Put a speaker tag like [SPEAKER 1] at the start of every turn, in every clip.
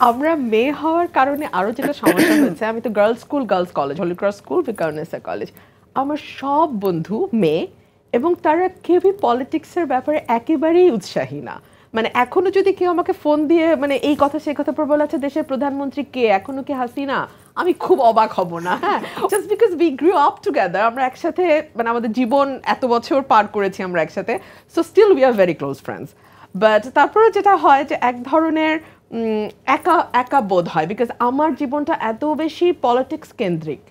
[SPEAKER 1] আমরা মেয়ে হওয়ার কারণে আরো যেটা সমস্যা হয়েছে, আমি তো girls school girls college, Holy Cross school, Viqarunnisa college, আমার সব বন্ধু মেয়ে এবং তারা কেউই পলিটিক্সের ব্যাপারে একেবারেই উৎসাহী না। মানে এখনো যদি কেউ আমাকে ফোন দিয়ে মানে এই কথা সেই কথা পর বলে, আচ্ছা দেশের প্রধানমন্ত্রী কে, এখনো কি হাসিনা, আমি খুব অবাক হব না। হ্যাঁ, just because we grew up together, আমরা একসাথে মানে আমাদের জীবন এত বছর পার করেছি আমরা একসাথে, so still we are very close friends. But তারপরে যেটা হয় যে এক ধরনের একা একা বোধ হয়, বিকজ আমার জীবনটা এত বেশি পলিটিক্স কেন্দ্রিক,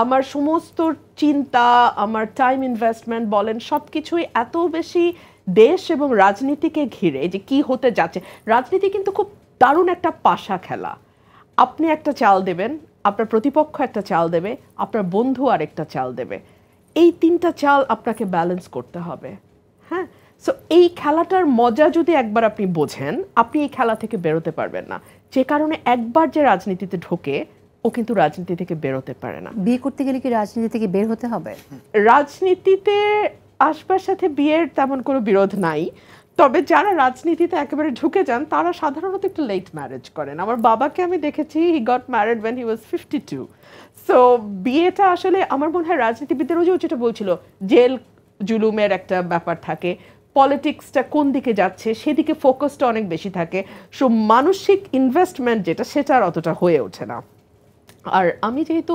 [SPEAKER 1] আমার সমস্ত চিন্তা, আমার টাইম ইনভেস্টমেন্ট বলেন, সব কিছুই এত বেশি দেশ এবং রাজনীতিকে ঘিরে যে কি হতে যাচ্ছে। রাজনীতি কিন্তু খুব দারুণ একটা পাশা খেলা। আপনি একটা চাল দেবেন, আপনার প্রতিপক্ষ একটা চাল দেবে, আপনার বন্ধু আরেকটা চাল দেবে, এই তিনটা চাল আপনাকে ব্যালেন্স করতে হবে। হ্যাঁ, সো এই খেলাটার মজা যদি একবার আপনি বোঝেন, আপনি এই খেলা থেকে বেরোতে পারবেন না। যে কারণে একবার যে রাজনীতিতে ঢোকে, ও কিন্তু রাজনীতি থেকে বেরোতে পারে না।
[SPEAKER 2] বিয়ে করতে গেলে কি রাজনীতি থেকে বের হতে হবে?
[SPEAKER 1] রাজনীতিতে আসবার সাথে বিয়ের তেমন কোনো বিরোধ নাই, তবে যারা রাজনীতিতে একেবারে ঢুকে যান তারা সাধারণত একটু লেট ম্যারেজ করেন। আমার বাবাকে আমি দেখেছি, he got married when he was 52। So বিয়েটা আসলে আমার মনে হয় রাজনীতিবিদদেরও যেটা বলছিল, জেল জুলুমের একটা ব্যাপার থাকে, পলিটিক্সটা কোন দিকে যাচ্ছে সেদিকে ফোকাসটা অনেক বেশি থাকে, সো মানসিক ইনভেস্টমেন্ট যেটা সেটা আর অতটা হয়ে ওঠে না। আর আমি যেহেতু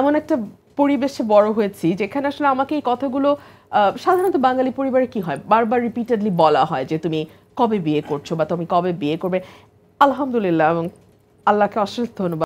[SPEAKER 1] এমন একটা পরিবেশে বড় হয়েছি যেখানে আসলে আমাকে এই কথাগুলো সাধারণত বাঙালি পরিবারে কি হয়, বারবার রিপিটেডলি বলা হয় যে তুমি কবে বিয়ে করছো বা তুমি কবে বিয়ে করবে। আলহামদুলিল্লাহ এবং আল্লাহকে অশেষ ধন্যবাদ।